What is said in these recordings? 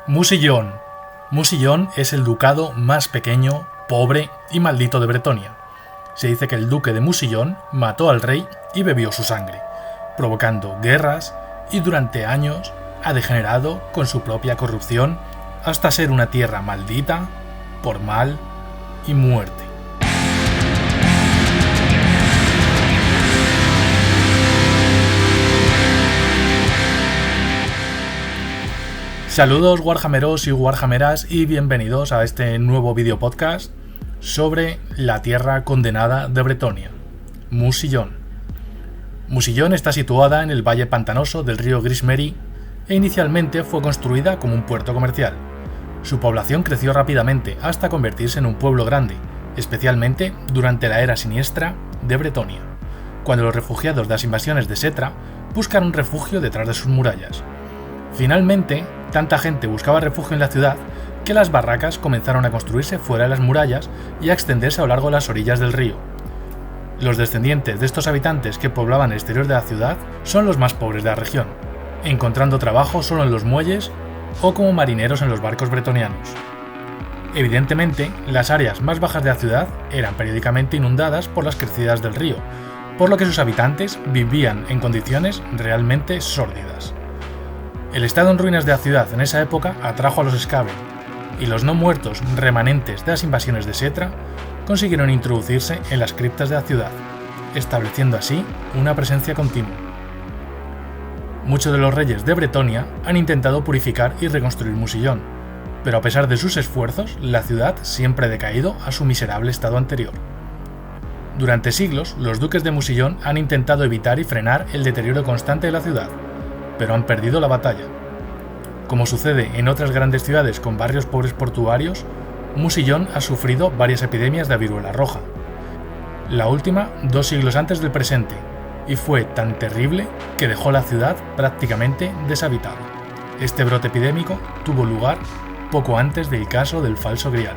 Musillón. Musillón es el ducado más pequeño, pobre y maldito de Bretonia. Se dice que el duque de Musillón mató al rey y bebió su sangre, provocando guerras y durante años ha degenerado con su propia corrupción hasta ser una tierra maldita por mal y muerte. Saludos Warhammeros y Warhammeras y bienvenidos a este nuevo video podcast sobre la tierra condenada de Bretonia, Musillón. Musillón está situada en el valle pantanoso del río Grismery e inicialmente fue construida como un puerto comercial. Su población creció rápidamente hasta convertirse en un pueblo grande, especialmente durante la era siniestra de Bretonia, cuando los refugiados de las invasiones de Setra buscaron refugio detrás de sus murallas. Finalmente, tanta gente buscaba refugio en la ciudad que las barracas comenzaron a construirse fuera de las murallas y a extenderse a lo largo de las orillas del río. Los descendientes de estos habitantes que poblaban el exterior de la ciudad son los más pobres de la región, encontrando trabajo solo en los muelles o como marineros en los barcos bretonianos. Evidentemente, las áreas más bajas de la ciudad eran periódicamente inundadas por las crecidas del río, por lo que sus habitantes vivían en condiciones realmente sórdidas. El estado en ruinas de la ciudad en esa época atrajo a los Skaven, y los no muertos remanentes de las invasiones de Setra consiguieron introducirse en las criptas de la ciudad, estableciendo así una presencia continua. Muchos de los reyes de Bretonia han intentado purificar y reconstruir Musillón, pero a pesar de sus esfuerzos, la ciudad siempre ha decaído a su miserable estado anterior. Durante siglos, los duques de Musillón han intentado evitar y frenar el deterioro constante de la ciudad, pero han perdido la batalla. Como sucede en otras grandes ciudades con barrios pobres portuarios, Musillón ha sufrido varias epidemias de viruela roja, la última 2 siglos antes del presente, y fue tan terrible que dejó la ciudad prácticamente deshabitada. Este brote epidémico tuvo lugar poco antes del caso del falso Grial.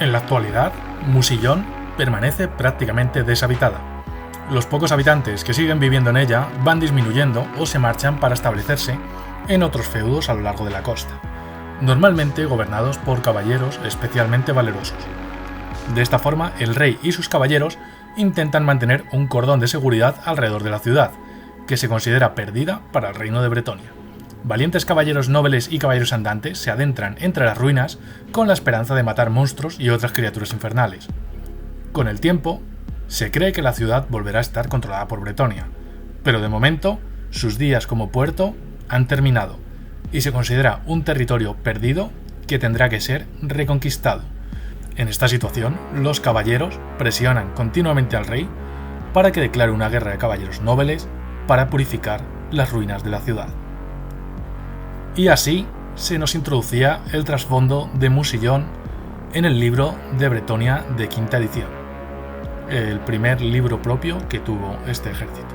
En la actualidad, Musillón permanece prácticamente deshabitada. Los pocos habitantes que siguen viviendo en ella van disminuyendo o se marchan para establecerse en otros feudos a lo largo de la costa, normalmente gobernados por caballeros especialmente valerosos. De esta forma, el rey y sus caballeros intentan mantener un cordón de seguridad alrededor de la ciudad, que se considera perdida para el reino de Bretonia. Valientes caballeros nobles y caballeros andantes se adentran entre las ruinas con la esperanza de matar monstruos y otras criaturas infernales. Con el tiempo, se cree que la ciudad volverá a estar controlada por Bretonia, pero de momento sus días como puerto han terminado y se considera un territorio perdido que tendrá que ser reconquistado. En esta situación, los caballeros presionan continuamente al rey para que declare una guerra de caballeros nobles para purificar las ruinas de la ciudad. Y así se nos introducía el trasfondo de Musillón en el libro de Bretonia de quinta edición, el primer libro propio que tuvo este ejército.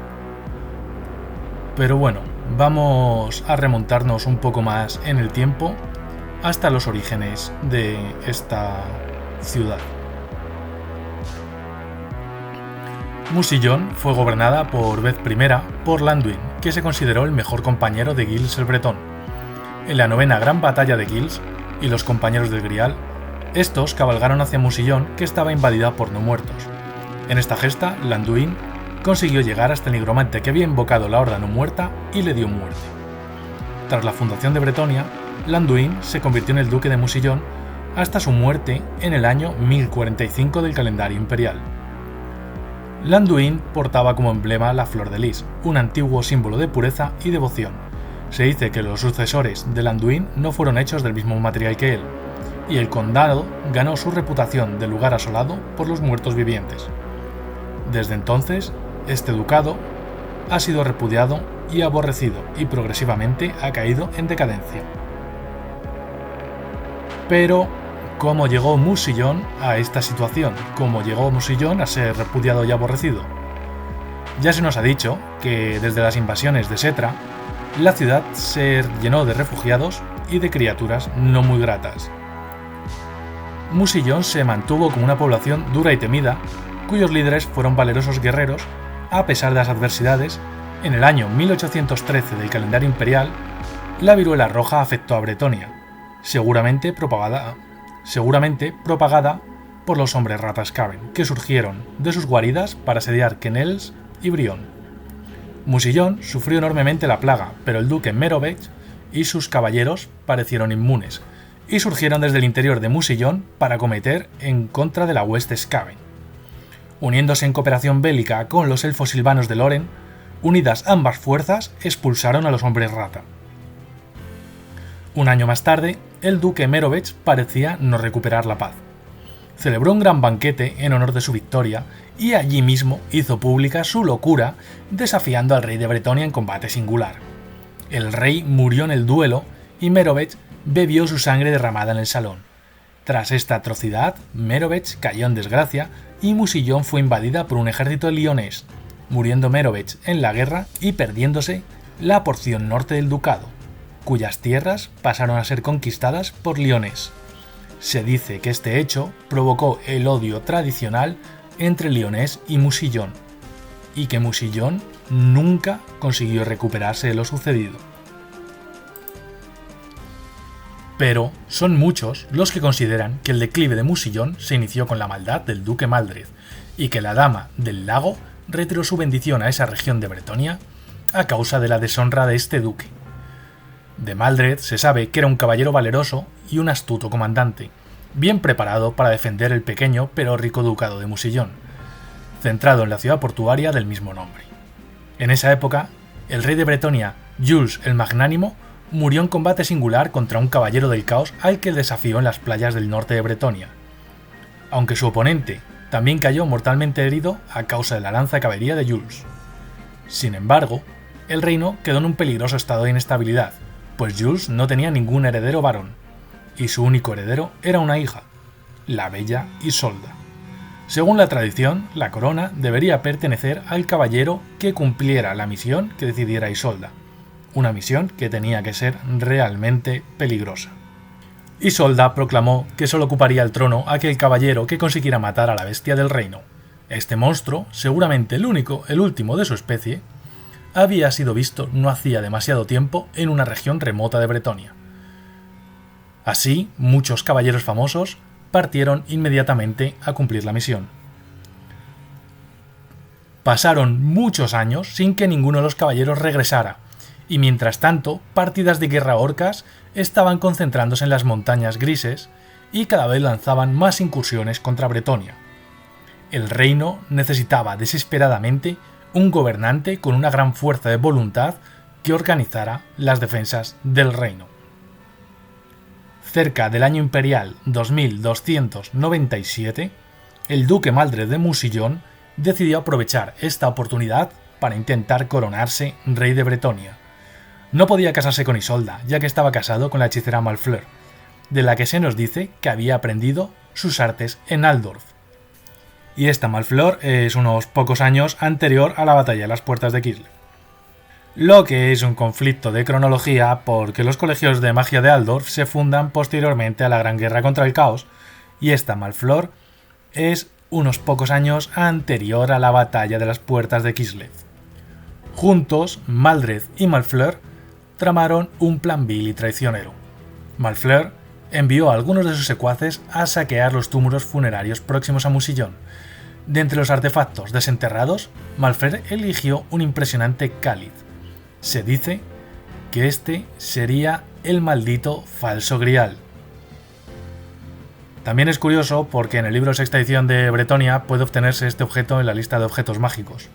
Pero bueno, vamos a remontarnos un poco más en el tiempo hasta los orígenes de esta ciudad. Musillón fue gobernada por vez primera por Landuin, que se consideró el mejor compañero de Giles el Bretón. En la 9ª gran batalla de Giles y los compañeros del Grial, estos cabalgaron hacia Musillón, que estaba invadida por no muertos. En esta gesta, Landuin consiguió llegar hasta el nigromante que había invocado la Horda no muerta y le dio muerte. Tras la fundación de Bretonia, Landuin se convirtió en el duque de Musillón hasta su muerte en el año 1045 del calendario imperial. Landuin portaba como emblema la flor de lis, un antiguo símbolo de pureza y devoción. Se dice que los sucesores de Landuin no fueron hechos del mismo material que él, y el condado ganó su reputación de lugar asolado por los muertos vivientes. Desde entonces, este ducado ha sido repudiado y aborrecido y progresivamente ha caído en decadencia. Pero, ¿cómo llegó Musillón a esta situación? ¿Cómo llegó Musillón a ser repudiado y aborrecido? Ya se nos ha dicho que desde las invasiones de Setra, la ciudad se llenó de refugiados y de criaturas no muy gratas. Musillón se mantuvo como una población dura y temida, cuyos líderes fueron valerosos guerreros, a pesar de las adversidades, En el año 1813 del calendario imperial, la viruela roja afectó a Bretonia, seguramente propagada por los hombres ratas Caven, que surgieron de sus guaridas para asediar Quenelles y Brión. Musillón sufrió enormemente la plaga, pero el duque Merovech y sus caballeros parecieron inmunes, y surgieron desde el interior de Musillón para acometer en contra de la hueste Skaven. Uniéndose en cooperación bélica con los elfos silvanos de Lórien, unidas ambas fuerzas expulsaron a los hombres rata. Un año más tarde, el duque Merovech parecía no recuperar la paz. Celebró un gran banquete en honor de su victoria y allí mismo hizo pública su locura desafiando al rey de Bretonia en combate singular. El rey murió en el duelo y Merovech bebió su sangre derramada en el salón. Tras esta atrocidad, Merovech cayó en desgracia y Musillón fue invadida por un ejército lionés, muriendo Merovech en la guerra y perdiéndose la porción norte del ducado, cuyas tierras pasaron a ser conquistadas por lionés. Se dice que este hecho provocó el odio tradicional entre Lyonés y Musillón, y que Musillón nunca consiguió recuperarse de lo sucedido. Pero son muchos los que consideran que el declive de Musillón se inició con la maldad del duque Maldred, y que la Dama del Lago retiró su bendición a esa región de Bretonia a causa de la deshonra de este duque. De Maldred se sabe que era un caballero valeroso y un astuto comandante, bien preparado para defender el pequeño pero rico ducado de Musillón, centrado en la ciudad portuaria del mismo nombre. En esa época, el rey de Bretonia, Jules el Magnánimo, murió en combate singular contra un caballero del caos al que desafió en las playas del norte de Bretonia, aunque su oponente también cayó mortalmente herido a causa de la lanza de caballería de Jules. Sin embargo, el reino quedó en un peligroso estado de inestabilidad, pues Jules no tenía ningún heredero varón, y su único heredero era una hija, la bella Isolda. Según la tradición, la corona debería pertenecer al caballero que cumpliera la misión que decidiera Isolda, una misión que tenía que ser realmente peligrosa. Isolda proclamó que solo ocuparía el trono aquel caballero que consiguiera matar a la bestia del reino. Este monstruo, seguramente el último de su especie, había sido visto no hacía demasiado tiempo en una región remota de Bretonia. Así, muchos caballeros famosos partieron inmediatamente a cumplir la misión. Pasaron muchos años sin que ninguno de los caballeros regresara, y mientras tanto, partidas de guerra orcas estaban concentrándose en las montañas grises y cada vez lanzaban más incursiones contra Bretonia. El reino necesitaba desesperadamente un gobernante con una gran fuerza de voluntad que organizara las defensas del reino. Cerca del año imperial 2297, el duque Maldred de Musillón decidió aprovechar esta oportunidad para intentar coronarse rey de Bretonia. No podía casarse con Isolda, ya que estaba casado con la hechicera Malfleur, de la que se nos dice que había aprendido sus artes en Aldorf. Y esta Malfleur es unos pocos años anterior a la batalla de las puertas de Kislev. Lo que es un conflicto de cronología porque los colegios de magia de Aldorf se fundan posteriormente a la Gran Guerra contra el Caos, y esta Malfleur es unos pocos años anterior a la batalla de las puertas de Kislev. Juntos, Maldred y Malfleur tramaron un plan vil y traicionero. Malfleur envió a algunos de sus secuaces a saquear los túmulos funerarios próximos a Musillón. De entre los artefactos desenterrados, Malfleur eligió un impresionante cáliz. Se dice que este sería el maldito falso grial. También es curioso porque en el libro Sexta edición de Bretonia puede obtenerse este objeto en la lista de objetos mágicos.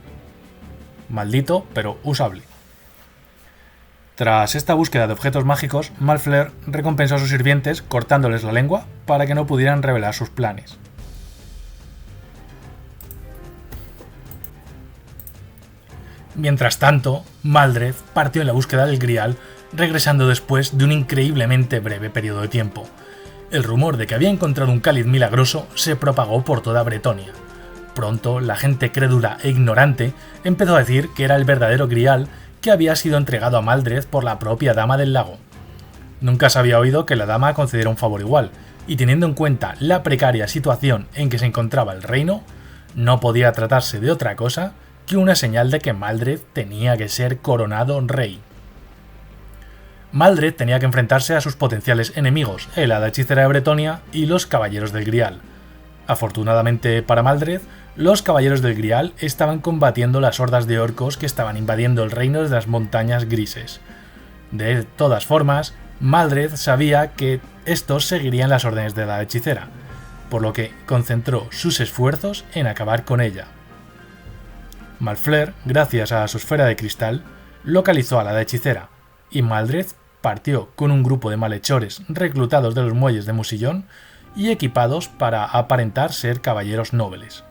Maldito, pero usable. Tras esta búsqueda de objetos mágicos, Malfleur recompensó a sus sirvientes cortándoles la lengua para que no pudieran revelar sus planes. Mientras tanto, Maldred partió en la búsqueda del Grial, regresando después de un increíblemente breve periodo de tiempo. El rumor de que había encontrado un cáliz milagroso se propagó por toda Bretonia. Pronto, la gente crédula e ignorante empezó a decir que era el verdadero Grial que había sido entregado a Maldred por la propia Dama del Lago. Nunca se había oído que la dama concediera un favor igual, y teniendo en cuenta la precaria situación en que se encontraba el reino, no podía tratarse de otra cosa que una señal de que Maldred tenía que ser coronado rey. Maldred tenía que enfrentarse a sus potenciales enemigos, el Hada Hechicera de Bretonia y los Caballeros del Grial. Afortunadamente para Maldred, los Caballeros del Grial estaban combatiendo las hordas de orcos que estaban invadiendo el reino de las Montañas Grises. De todas formas, Maldred sabía que estos seguirían las órdenes de la hechicera, por lo que concentró sus esfuerzos en acabar con ella. Malfler, gracias a su esfera de cristal, localizó a la hechicera, y Maldred partió con un grupo de malhechores reclutados de los muelles de Musillón y equipados para aparentar ser caballeros nobles.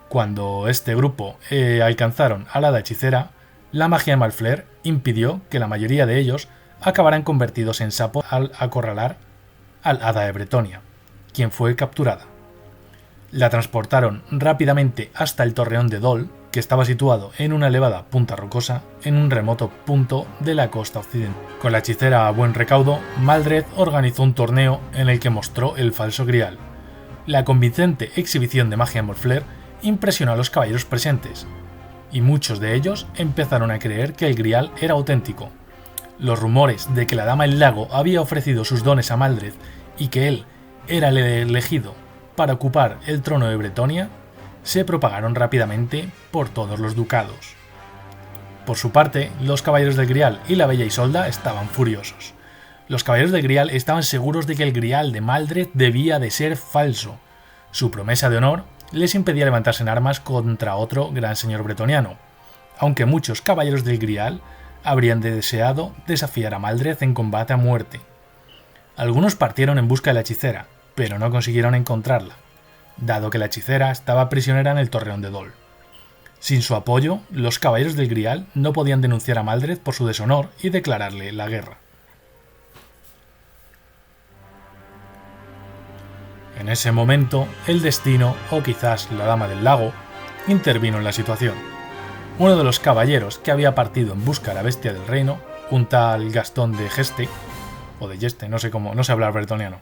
Cuando este grupo alcanzaron a la hechicera, la magia de Malfler impidió que la mayoría de ellos acabaran convertidos en sapos al acorralar al Hada de Bretonia, quien fue capturada. La transportaron rápidamente hasta el torreón de Dol, que estaba situado en una elevada punta rocosa en un remoto punto de la costa occidental. Con la hechicera a buen recaudo, Maldred organizó un torneo en el que mostró el falso grial. La convincente exhibición de magia de Malfler impresionó a los caballeros presentes, y muchos de ellos empezaron a creer que el grial era auténtico. Los rumores de que la Dama del Lago había ofrecido sus dones a Maldred y que él era el elegido para ocupar el trono de Bretonia se propagaron rápidamente por todos los ducados. Por su parte, los Caballeros del Grial y la Bella Isolda estaban furiosos. Los Caballeros del Grial estaban seguros de que el grial de Maldred debía de ser falso. Su promesa de honor les impedía levantarse en armas contra otro gran señor bretoniano, aunque muchos Caballeros del Grial habrían deseado desafiar a Maldred en combate a muerte. Algunos partieron en busca de la hechicera, pero no consiguieron encontrarla, dado que la hechicera estaba prisionera en el torreón de Dol. Sin su apoyo, los Caballeros del Grial no podían denunciar a Maldred por su deshonor y declararle la guerra. En ese momento, el destino, o quizás la Dama del Lago, intervino en la situación. Uno de los caballeros que había partido en busca de la bestia del reino, un tal Gastón de Geste, o de Yeste, no sé hablar bretoniano.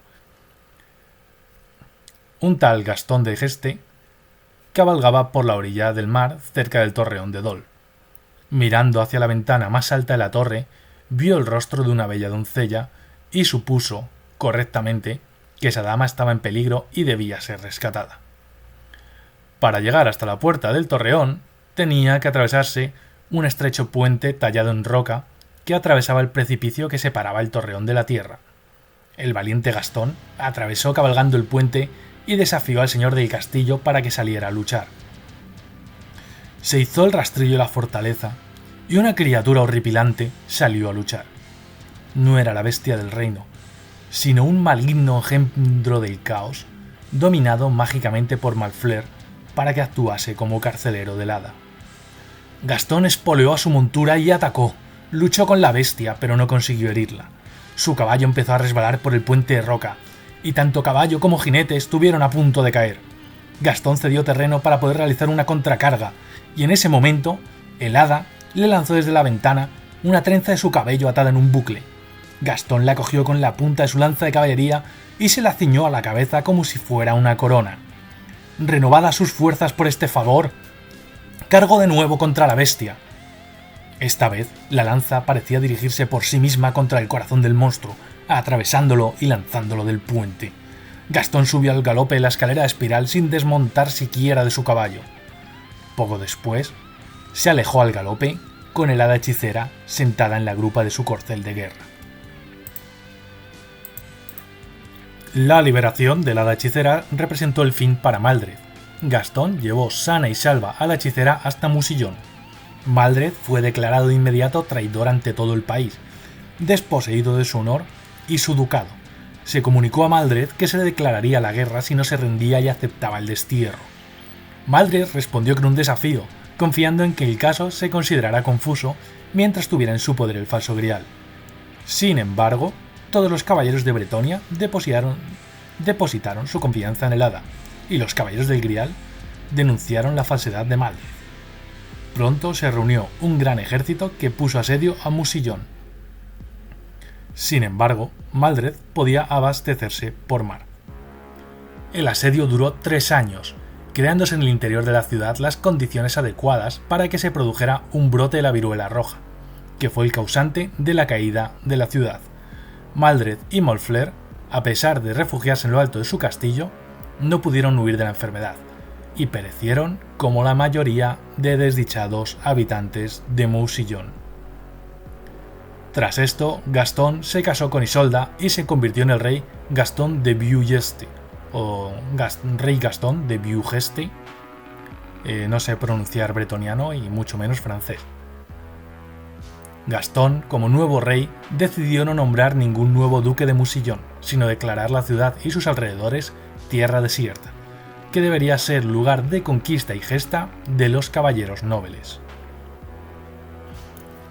Un tal Gastón de Geste cabalgaba por la orilla del mar cerca del torreón de Dol. Mirando hacia la ventana más alta de la torre, vio el rostro de una bella doncella y supuso, correctamente, que esa dama estaba en peligro y debía ser rescatada. Para llegar hasta la puerta del torreón, tenía que atravesarse un estrecho puente tallado en roca que atravesaba el precipicio que separaba el torreón de la tierra. El valiente Gastón atravesó cabalgando el puente y desafió al señor del castillo para que saliera a luchar. Se hizo el rastrillo de la fortaleza y una criatura horripilante salió a luchar. No era la bestia del reino, sino un maligno engendro del caos, dominado mágicamente por Malfler para que actuase como carcelero del hada. Gastón espoleó a su montura y atacó. Luchó con la bestia, pero no consiguió herirla. Su caballo empezó a resbalar por el puente de roca, y tanto caballo como jinete estuvieron a punto de caer. Gastón cedió terreno para poder realizar una contracarga, y en ese momento, el hada le lanzó desde la ventana una trenza de su cabello atada en un bucle. Gastón la cogió con la punta de su lanza de caballería y se la ciñó a la cabeza como si fuera una corona. Renovadas sus fuerzas por este favor, cargó de nuevo contra la bestia. Esta vez, la lanza parecía dirigirse por sí misma contra el corazón del monstruo, atravesándolo y lanzándolo del puente. Gastón subió al galope la escalera de espiral sin desmontar siquiera de su caballo. Poco después, se alejó al galope con el hada hechicera sentada en la grupa de su corcel de guerra. La liberación de la hada hechicera representó el fin para Maldred. Gastón llevó sana y salva a la hechicera hasta Musillón. Maldred fue declarado de inmediato traidor ante todo el país, desposeído de su honor y su ducado. Se comunicó a Maldred que se le declararía la guerra si no se rendía y aceptaba el destierro. Maldred respondió con un desafío, confiando en que el caso se considerara confuso mientras tuviera en su poder el falso grial. Sin embargo, todos los caballeros de Bretonia depositaron su confianza en el hada, y los caballeros del grial denunciaron la falsedad de Maldred. Pronto se reunió un gran ejército que puso asedio a Musillón. Sin embargo, Maldred podía abastecerse por mar. El asedio duró 3 años, creándose en el interior de la ciudad las condiciones adecuadas para que se produjera un brote de la viruela roja, que fue el causante de la caída de la ciudad. Maldred y Montfleur, a pesar de refugiarse en lo alto de su castillo, no pudieron huir de la enfermedad y perecieron como la mayoría de desdichados habitantes de Mousillon. Tras esto, Gastón se casó con Isolda y se convirtió en el rey Gastón de Beaugeste, o rey Gastón de Beaugeste. No sé pronunciar bretoniano y mucho menos francés. Gastón, como nuevo rey, decidió no nombrar ningún nuevo duque de Mousillon, sino declarar la ciudad y sus alrededores tierra desierta, que debería ser lugar de conquista y gesta de los caballeros nobles.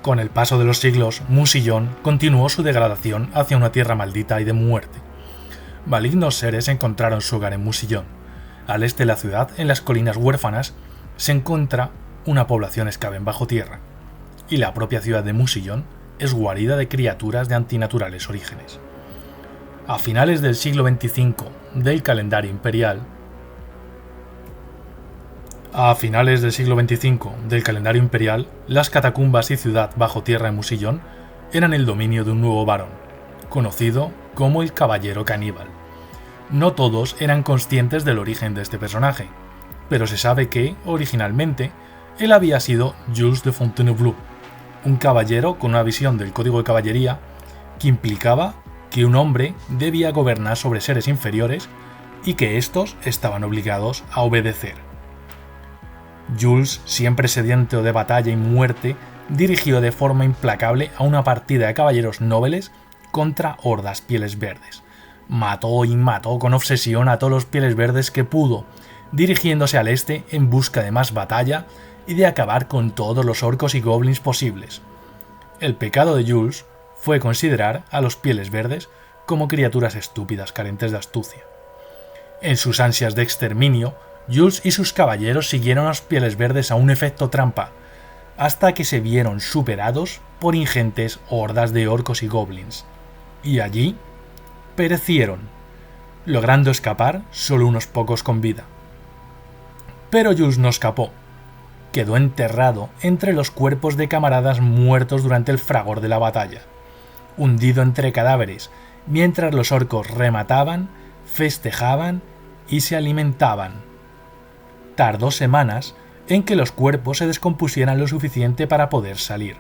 Con el paso de los siglos, Mousillon continuó su degradación hacia una tierra maldita y de muerte. Malignos seres encontraron su hogar en Mousillon. Al este de la ciudad, en las colinas huérfanas, se encuentra una población escava bajo tierra, y la propia ciudad de Mousillon es guarida de criaturas de antinaturales orígenes. A finales del siglo XXV del calendario imperial, las catacumbas y ciudad bajo tierra en Mousillon eran el dominio de un nuevo varón, conocido como el Caballero Caníbal. No todos eran conscientes del origen de este personaje, pero se sabe que, originalmente, él había sido Jules de Fontainebleau, un caballero con una visión del código de caballería que implicaba que un hombre debía gobernar sobre seres inferiores y que éstos estaban obligados a obedecer. Jules, siempre sediento de batalla y muerte, dirigió de forma implacable a una partida de caballeros nobles contra hordas pieles verdes. Mató y mató con obsesión a todos los pieles verdes que pudo, dirigiéndose al este en busca de más batalla y de acabar con todos los orcos y goblins posibles. El pecado de Jules fue considerar a los pieles verdes como criaturas estúpidas carentes de astucia. En sus ansias de exterminio, Jules y sus caballeros siguieron a los pieles verdes a un efecto trampa, hasta que se vieron superados por ingentes hordas de orcos y goblins, y allí perecieron, logrando escapar solo unos pocos con vida. Pero Jules no escapó. Quedó enterrado entre los cuerpos de camaradas muertos durante el fragor de la batalla, hundido entre cadáveres, mientras los orcos remataban, festejaban y se alimentaban. Tardó semanas en que los cuerpos se descompusieran lo suficiente para poder salir.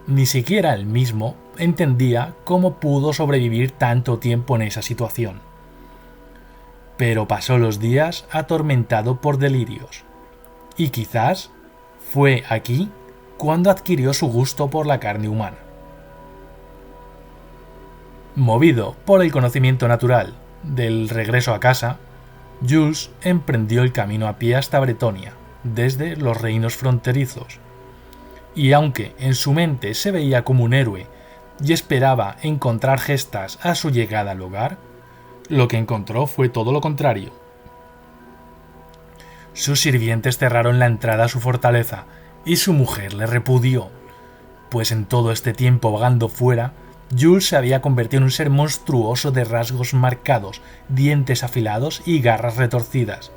Ni siquiera él mismo entendía cómo pudo sobrevivir tanto tiempo en esa situación. Pero pasó los días atormentado por delirios. Y quizás fue aquí cuando adquirió su gusto por la carne humana. Movido por el conocimiento natural del regreso a casa, Jules emprendió el camino a pie hasta Bretonia, desde los reinos fronterizos. Y aunque en su mente se veía como un héroe y esperaba encontrar gestas a su llegada al hogar, lo que encontró fue todo lo contrario. Sus sirvientes cerraron la entrada a su fortaleza y su mujer le repudió, pues en todo este tiempo vagando fuera, Jules se había convertido en un ser monstruoso de rasgos marcados, dientes afilados y garras retorcidas.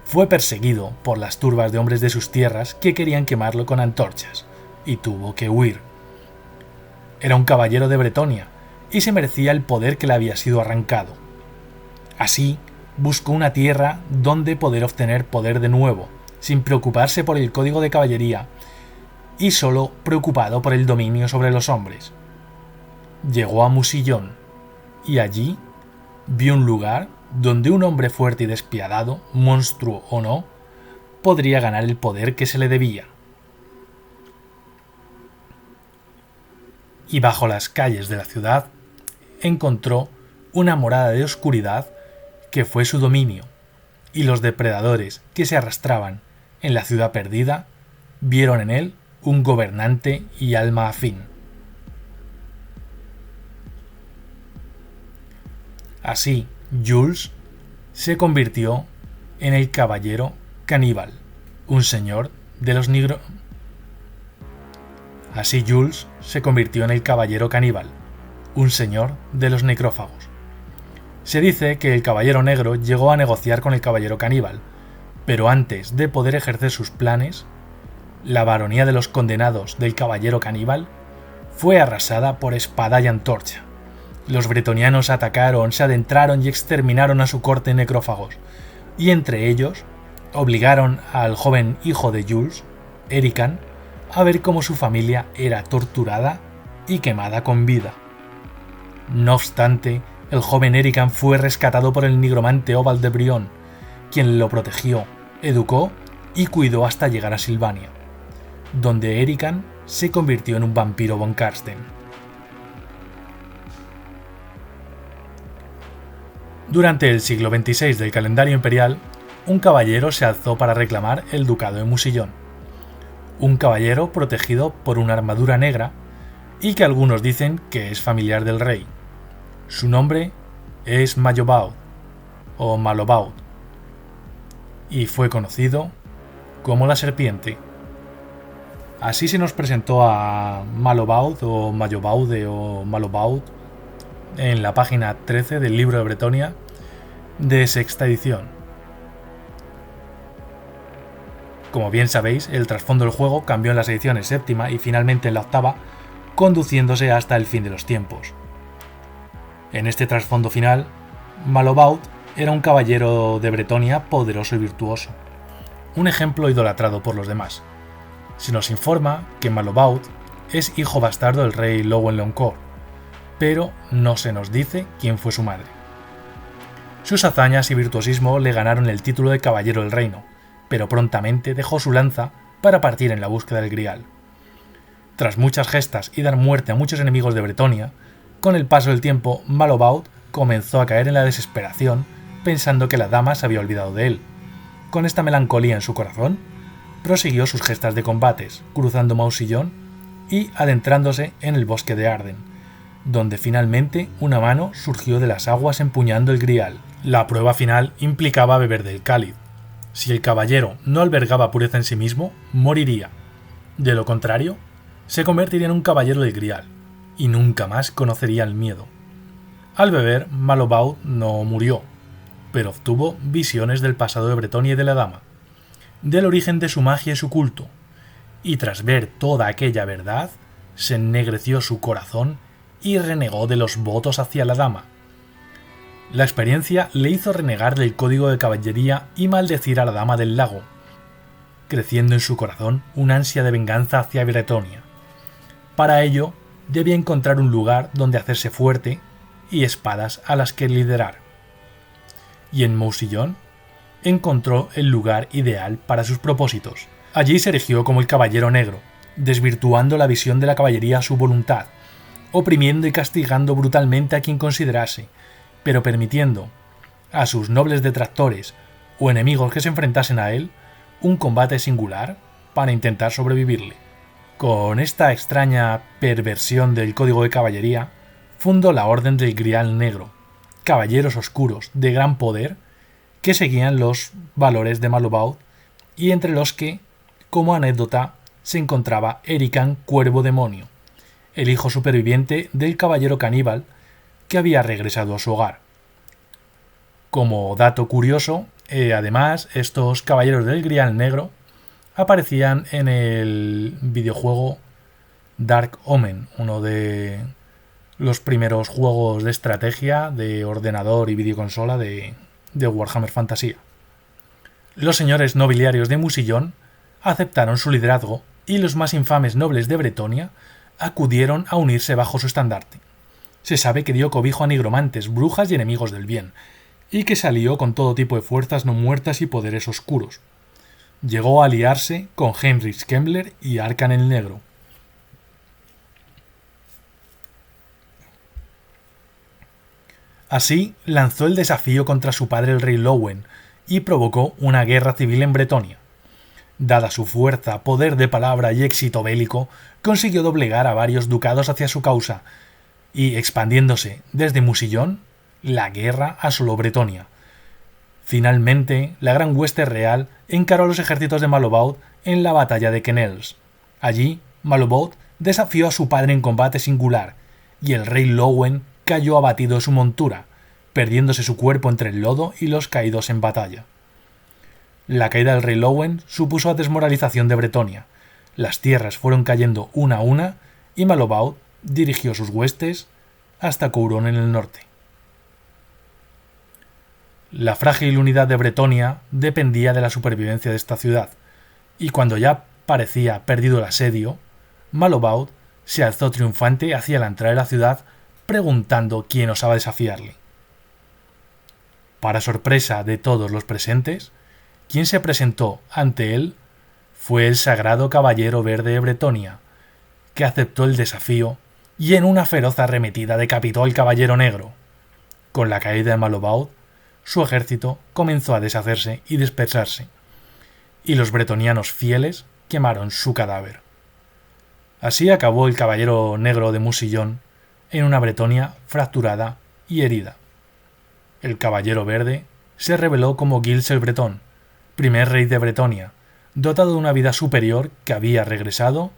Fue perseguido por las turbas de hombres de sus tierras que querían quemarlo con antorchas, y tuvo que huir. Era un caballero de Bretonia, y se merecía el poder que le había sido arrancado. Así, buscó una tierra donde poder obtener poder de nuevo, sin preocuparse por el código de caballería, y solo preocupado por el dominio sobre los hombres. Llegó a Mousillon, y allí vio un lugar donde un hombre fuerte y despiadado, monstruo o no, podría ganar el poder que se le debía. Y bajo las calles de la ciudad encontró una morada de oscuridad que fue su dominio, y los depredadores que se arrastraban en la ciudad perdida vieron en él un gobernante y alma afín. Así, Jules se convirtió en el Caballero Caníbal, un señor de los necrófagos. Se dice que el Caballero Negro llegó a negociar con el Caballero Caníbal, Pero antes de poder ejercer sus planes, la baronía de los condenados del caballero caníbal fue arrasada por espada y antorcha. Los bretonianos atacaron, se adentraron y exterminaron a su corte necrófagos, y entre ellos obligaron al joven hijo de Jules, Erican, a ver cómo su familia era torturada y quemada con vida. No obstante, el joven Erican fue rescatado por el nigromante Oval de Brion, quien lo protegió, educó y cuidó hasta llegar a Silvania, donde Erican se convirtió en un vampiro von Karsten. Durante el siglo XXVI del calendario imperial, un caballero se alzó para reclamar el ducado de Musillón. Un caballero protegido por una armadura negra y que algunos dicen que es familiar del rey. Su nombre es Mayobaud o Malobaud y fue conocido como la serpiente. Así se nos presentó a Malobaud o Mayobaude o Malobaud en la página 13 del libro de Bretonia de sexta edición. Como bien sabéis, el trasfondo del juego cambió en las ediciones séptima y finalmente en la octava, conduciéndose hasta el fin de los tiempos. En este trasfondo final, Malobaud era un caballero de Bretonia poderoso y virtuoso, un ejemplo idolatrado por los demás. Se nos informa que Malobaud es hijo bastardo del rey Lowen Loncor, pero no se nos dice quién fue su madre. Sus hazañas y virtuosismo le ganaron el título de caballero del reino, pero prontamente dejó su lanza para partir en la búsqueda del Grial. Tras muchas gestas y dar muerte a muchos enemigos de Bretonia, con el paso del tiempo Malobaud comenzó a caer en la desesperación, pensando que la dama se había olvidado de él. Con esta melancolía en su corazón, prosiguió sus gestas de combates, cruzando Mausillon y adentrándose en el bosque de Arden, donde finalmente una mano surgió de las aguas empuñando el Grial. La prueba final implicaba beber del cáliz. Si el caballero no albergaba pureza en sí mismo, moriría. De lo contrario, se convertiría en un caballero del Grial, y nunca más conocería el miedo. Al beber, Malobaud no murió, pero obtuvo visiones del pasado de Bretonia y de la dama, del origen de su magia y su culto, y tras ver toda aquella verdad, se ennegreció su corazón y renegó de los votos hacia la dama. La experiencia le hizo renegar del código de caballería y maldecir a la dama del lago, creciendo en su corazón una ansia de venganza hacia Bretonia. Para ello, debía encontrar un lugar donde hacerse fuerte y espadas a las que liderar. Y en Mausillon encontró el lugar ideal para sus propósitos. Allí se erigió como el Caballero Negro, desvirtuando la visión de la caballería a su voluntad, oprimiendo y castigando brutalmente a quien considerase, pero permitiendo a sus nobles detractores o enemigos que se enfrentasen a él un combate singular para intentar sobrevivirle. Con esta extraña perversión del código de caballería, fundó la Orden del Grial Negro, caballeros oscuros de gran poder que seguían los valores de Malobaud y entre los que, como anécdota, se encontraba Erican Cuervo Demonio, el hijo superviviente del caballero caníbal que había regresado a su hogar. Como dato curioso, además, estos caballeros del Grial Negro aparecían en el videojuego Dark Omen, uno de los primeros juegos de estrategia de ordenador y videoconsola de Warhammer Fantasía. Los señores nobiliarios de Musillon aceptaron su liderazgo y los más infames nobles de Bretonia acudieron a unirse bajo su estandarte. Se sabe que dio cobijo a nigromantes, brujas y enemigos del bien, y que se alió con todo tipo de fuerzas no muertas y poderes oscuros. Llegó a aliarse con Heinrich Kemmler y Arcan el Negro. Así lanzó el desafío contra su padre el rey Lowen y provocó una guerra civil en Bretonia. Dada su fuerza, poder de palabra y éxito bélico, consiguió doblegar a varios ducados hacia su causa, y expandiéndose desde Musillon, la guerra asoló Bretonia. Finalmente, la gran hueste real encaró a los ejércitos de Malobaud en la batalla de Quenelles. Allí, Malobaud desafió a su padre en combate singular, y el rey Lowen cayó abatido de su montura, perdiéndose su cuerpo entre el lodo y los caídos en batalla. La caída del rey Lowen supuso la desmoralización de Bretonia. Las tierras fueron cayendo una a una y Malobaud dirigió sus huestes hasta Couronne en el norte. La frágil unidad de Bretonia dependía de la supervivencia de esta ciudad, y cuando ya parecía perdido el asedio, Malobaud se alzó triunfante hacia la entrada de la ciudad preguntando quién osaba desafiarle. Para sorpresa de todos los presentes, quien se presentó ante él fue el sagrado Caballero Verde de Bretonia, que aceptó el desafío y en una feroz arremetida decapitó al Caballero Negro. Con la caída de Malobaud, su ejército comenzó a deshacerse y dispersarse, y los bretonianos fieles quemaron su cadáver. Así acabó el Caballero Negro de Musillón en una Bretonia fracturada y herida. El Caballero Verde se reveló como Gilles el Bretón, primer rey de Bretonia, dotado de una vida superior que había regresado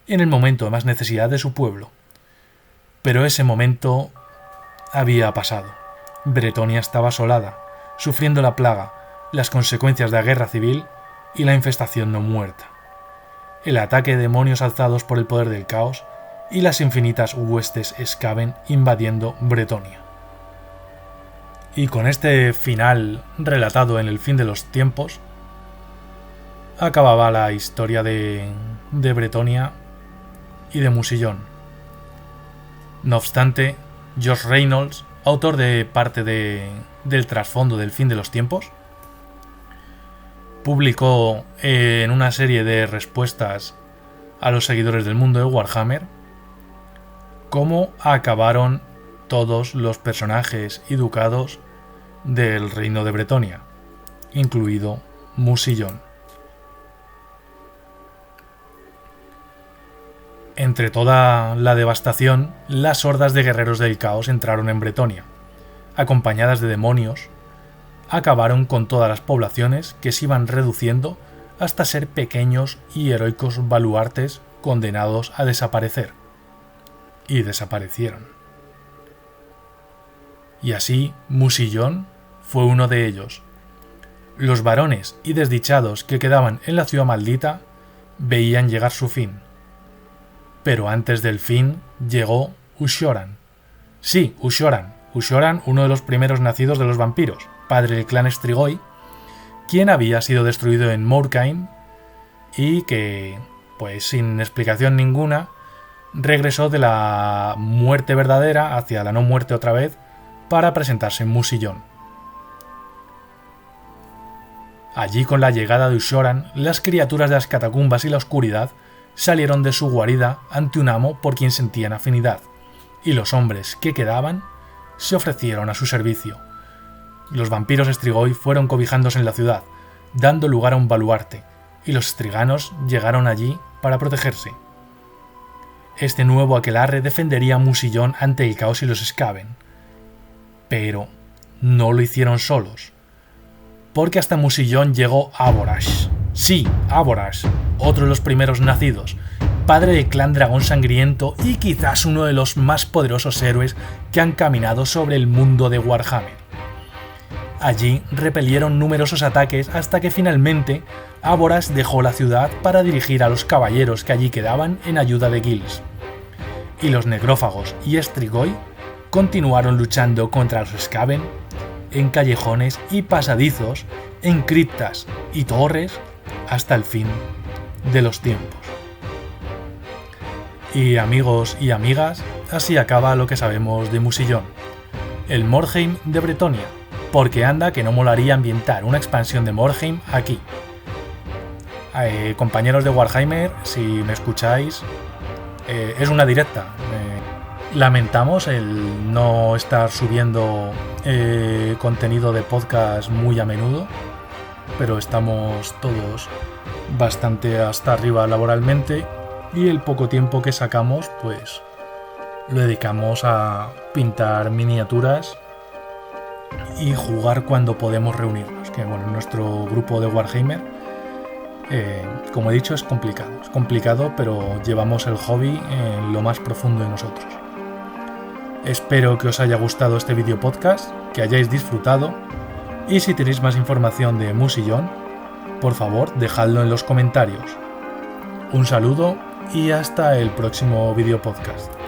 en el momento de más necesidad de su pueblo. Pero ese momento había pasado. Bretonia estaba asolada, sufriendo la plaga, las consecuencias de la guerra civil y la infestación no muerta. El ataque de demonios alzados por el poder del caos y las infinitas huestes Skaven invadiendo Bretonia. Y con este final relatado en el fin de los tiempos, acababa la historia de Bretonia y de Musillón. No obstante, Josh Reynolds, autor de parte del trasfondo del fin de los tiempos, publicó en una serie de respuestas a los seguidores del mundo de Warhammer cómo acabaron todos los personajes y ducados del reino de Bretonia, incluido Musillón. Entre toda la devastación, las hordas de guerreros del caos entraron en Bretonia. Acompañadas de demonios, acabaron con todas las poblaciones que se iban reduciendo hasta ser pequeños y heroicos baluartes condenados a desaparecer. Y desaparecieron. Y así Musillón fue uno de ellos. Los varones y desdichados que quedaban en la ciudad maldita veían llegar su fin. Pero antes del fin llegó Ushoran. Sí, Ushoran. Ushoran, uno de los primeros nacidos de los vampiros, padre del clan Strigoi, quien había sido destruido en Morkheim y que, pues sin explicación ninguna, regresó de la muerte verdadera hacia la no muerte otra vez para presentarse en Musillón. Allí, con la llegada de Ushoran, las criaturas de las catacumbas y la oscuridad salieron de su guarida ante un amo por quien sentían afinidad, y los hombres que quedaban se ofrecieron a su servicio. Los vampiros Strigoi fueron cobijándose en la ciudad, dando lugar a un baluarte, y los striganos llegaron allí para protegerse. Este nuevo aquelarre defendería a Musillón ante el caos y los Skaven. Pero no lo hicieron solos, porque hasta Musillón llegó Aborash. Sí, Aborash, otro de los primeros nacidos, padre del clan Dragón Sangriento y quizás uno de los más poderosos héroes que han caminado sobre el mundo de Warhammer. Allí repelieron numerosos ataques hasta que finalmente Aborash dejó la ciudad para dirigir a los caballeros que allí quedaban en ayuda de Gilles. Y los necrófagos y Strigoi continuaron luchando contra los Skaven en callejones y pasadizos, en criptas y torres hasta el fin de los tiempos. Y amigos y amigas, así acaba lo que sabemos de Musillón, el Morheim de Bretonia, porque anda que no molaría ambientar una expansión de Morheim aquí. Compañeros de Warhammer, si me escucháis, es una directa. Lamentamos el no estar subiendo contenido de podcast muy a menudo, pero estamos todos bastante hasta arriba laboralmente y el poco tiempo que sacamos pues lo dedicamos a pintar miniaturas y jugar cuando podemos reunirnos, que bueno, nuestro grupo de Warhammer, como he dicho, es complicado, pero llevamos el hobby en lo más profundo de nosotros. Espero que os haya gustado este video podcast, que hayáis disfrutado, y si tenéis más información de Musillón, por favor dejadlo en los comentarios. Un saludo y hasta el próximo video podcast.